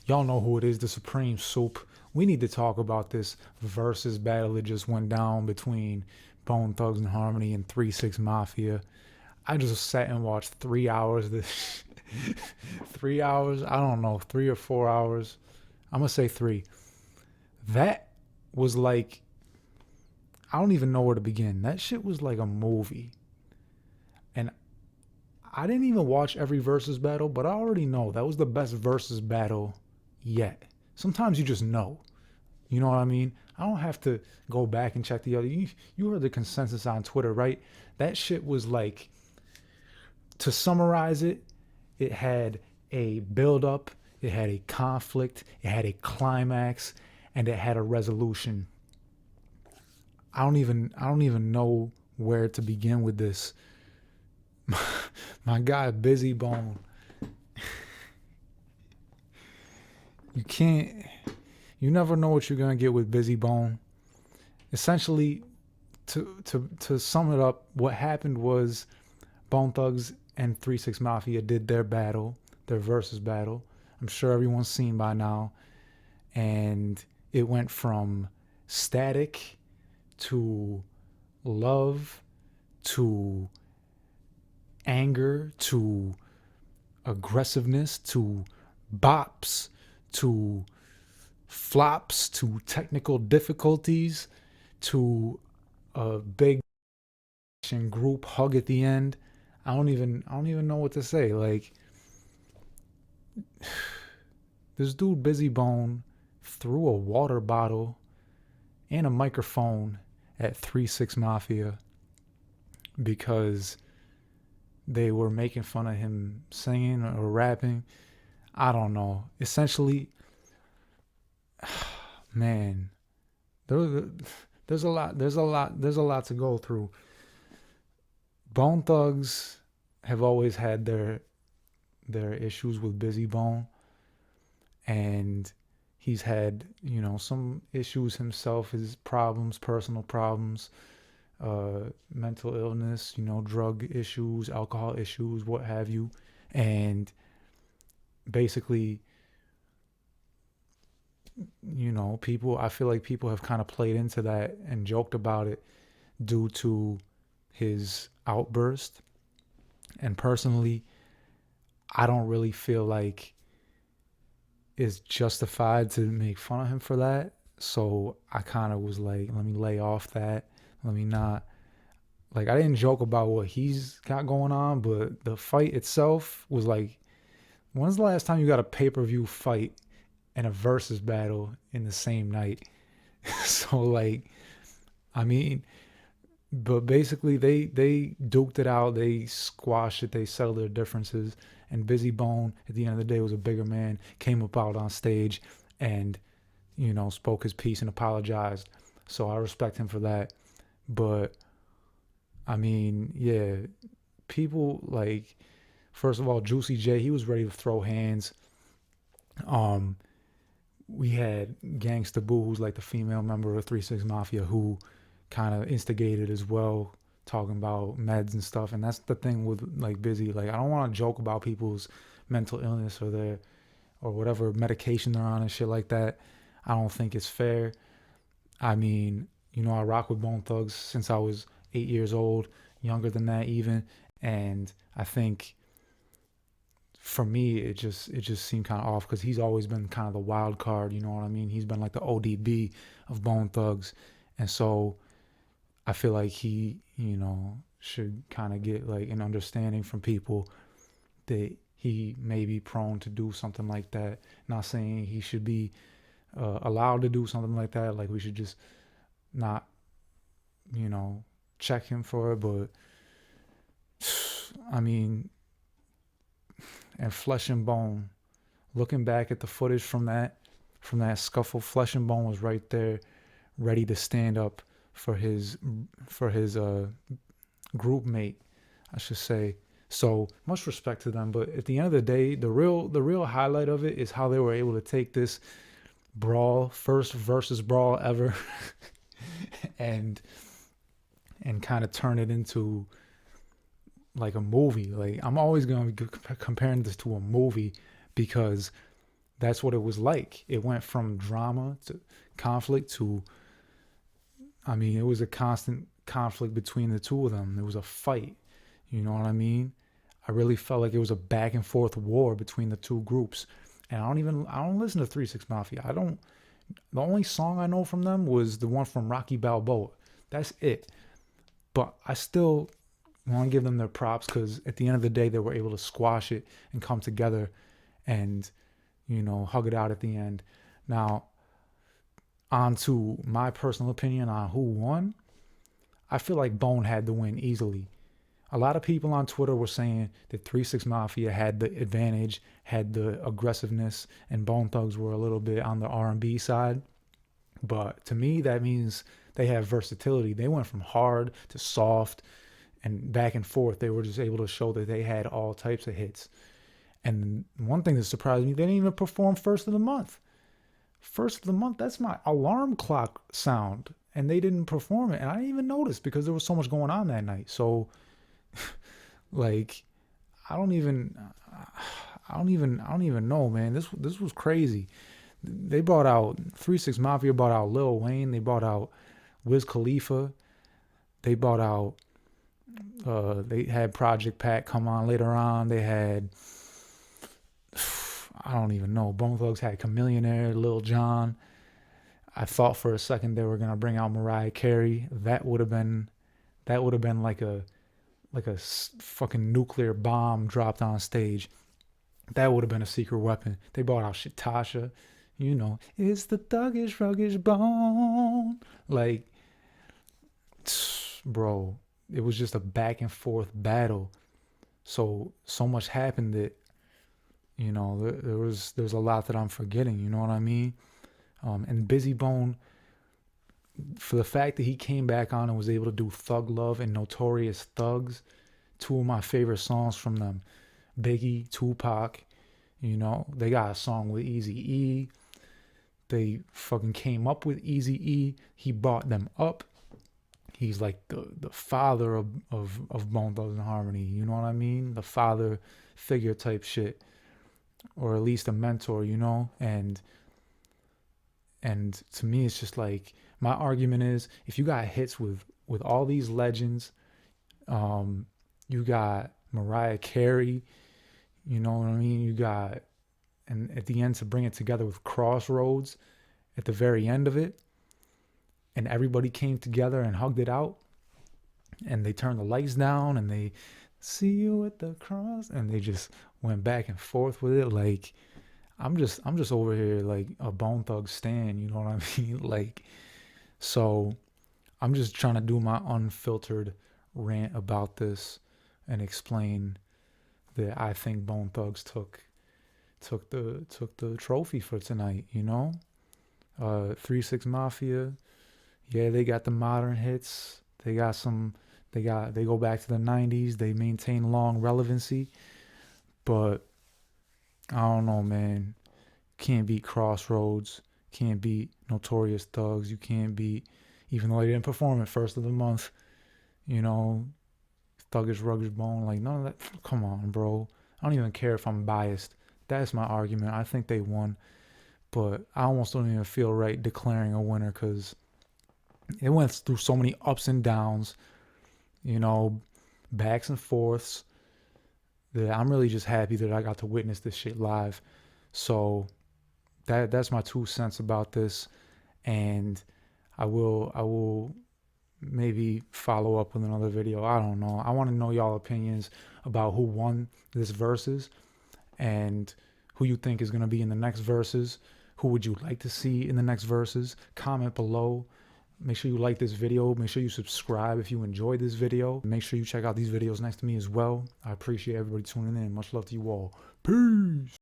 Y'all know who it is, the Supreme Soup. We need to talk about this versus battle that just went down between Bone Thugs and Harmony and 3 6 Mafia. I just sat and watched 3 hours of this. 3 hours? I don't know, 3 or 4 hours. I'm gonna say three. That was like, I don't even know where to begin. That shit was like a movie. And I didn't even watch every versus battle, but I already know that was the best versus battle yet. Sometimes you just know. You know what I mean? I don't have to go back and check the other. You heard the consensus on Twitter, right? That shit was like, to summarize it, it had a build up, it had a conflict, it had a climax, and it had a resolution. I don't even know where to begin with this. My guy Busy Bone. You can't you never know what you're gonna get with Busy Bone. Essentially, to sum it up, what happened was Bone Thugs and 3 6 Mafia did their battle, their versus battle. I'm sure everyone's seen by now. And it went from static to love to anger to aggressiveness to bops to flops to technical difficulties to a big group hug at the end. I don't even know what to say. Like, this dude Busy Bone threw a water bottle and a microphone at 3 6 Mafia because they were making fun of him singing or rapping. I don't know. Essentially, man, there, there's a lot. There's a lot to go through. Bone Thugs have always had their issues with Busy Bone, and he's had, some issues himself, his problems, personal problems, mental illness, drug issues, alcohol issues, what have you. And basically, people, I feel like people have kind of played into that and joked about it due to his outburst. And personally, I don't really feel like it's justified to make fun of him for that. So I kind of was like, let me lay off that. Let me not. Like, I didn't joke about what he's got going on, but the fight itself was like, when's the last time you got a pay per view fight and a versus battle in the same night? So, like, I mean, but basically they duked it out, they squashed it, they settled their differences, and Busy Bone at the end of the day was a bigger man, came up out on stage and spoke his piece and apologized. So I respect him for that. But I mean, yeah, people like, first of all, Juicy J, he was ready to throw hands. Um, we had Gangsta Boo, who's like the female member of 3 6 Mafia, who kind of instigated as well, talking about meds and stuff. And that's the thing with like Busy. Like, I don't want to joke about people's mental illness or their or whatever medication they're on and shit like that. I don't think it's fair. I mean, I rock with Bone Thugs since I was 8 years old, younger than that even. And I think for me, it just seemed kind of off because he's always been kind of the wild card. You know what I mean? He's been like the ODB of Bone Thugs, and so I feel like he, should kind of get like an understanding from people that he may be prone to do something like that. Not saying he should be allowed to do something like that. Like, we should just not, you know, check him for it. But I mean, and Flesh and Bone. Looking back at the footage from that scuffle, Flesh and Bone was right there, ready to stand up for his group mate, I should say. So much respect to them. But at the end of the day, the real highlight of it is how they were able to take this brawl, first versus brawl ever, and kind of turn it into like a movie. Like, I'm always going to be comparing this to a movie because that's what it was like. It went from drama to conflict to, I mean, it was a constant conflict between the two of them. There was a fight. You know what I mean? I really felt like it was a back and forth war between the two groups. And I don't listen to 3 6 Mafia. I don't, the only song I know from them was the one from Rocky Balboa. That's it. But I still want to give them their props because at the end of the day, they were able to squash it and come together and, you know, hug it out at the end. Now, on to my personal opinion on who won. I feel like Bone had the win easily. A lot of people on Twitter were saying that 3 6 Mafia had the advantage, had the aggressiveness, and Bone Thugs were a little bit on the R&B side. But to me, that means they have versatility. They went from hard to soft and back and forth. They were just able to show that they had all types of hits. And one thing that surprised me, they didn't even perform First of the Month. First of the Month, that's my alarm clock sound. And they didn't perform it. And I didn't even notice because there was so much going on that night. So, like, I don't even know, man. This was crazy. They brought out 3 6 Mafia, brought out Lil Wayne, they brought out Wiz Khalifa, they brought out they had Project Pat come on later on. They had, I don't even know, Bone Thugs had Chameleonaire, Lil Jon. I thought for a second they were gonna bring out Mariah Carey. That would have been like a fucking nuclear bomb dropped on stage. That would have been a secret weapon. They brought out Tasha. You know, it's the thuggish, ruggish bone. Like, bro, it was just a back and forth battle. So much happened that, you know, there's a lot that I'm forgetting. You know what I mean? And Busy Bone, for the fact that he came back on and was able to do Thug Love and Notorious Thugs, two of my favorite songs from them. Biggie, Tupac, you know, they got a song with Eazy-E. They fucking came up with Eazy-E. He brought them up. He's like the father of Bone Thugs and Harmony. You know what I mean? The father figure type shit, or at least a mentor. You know, and to me, it's just like, my argument is, if you got hits with all these legends, you got Mariah Carey. You know what I mean? You got, and at the end to bring it together with Crossroads at the very end of it, and everybody came together and hugged it out, and they turned the lights down and they see you at the cross, and they just went back and forth with it. Like, I'm just over here like a Bone Thug stan, you know what I mean? Like, so I'm just trying to do my unfiltered rant about this and explain that I think Bone Thugs took the trophy for tonight, you know? 3 6 Mafia, yeah, they got the modern hits. They go back to the 90s. They maintain long relevancy. But I don't know, man. Can't beat Crossroads. Can't beat Notorious Thugs. You can't beat, even though they didn't perform it First of the Month, you know, Thuggish Ruggish Bone. Like, none of that. Come on, bro. I don't even care if I'm biased. That's my argument. I think they won. But I almost don't even feel right declaring a winner because it went through so many ups and downs, you know, backs and forths, that I'm really just happy that I got to witness this shit live. So that's my 2 cents about this. And I will maybe follow up with another video. I don't know. I want to know y'all opinions about who won this versus and who you think is going to be in the next verses. Who would you like to see in the next verses? Comment below. Make sure you like this video. Make sure you subscribe if you enjoyed this video. Make sure you check out these videos next to me as well. I appreciate everybody tuning in. Much love to you all. Peace.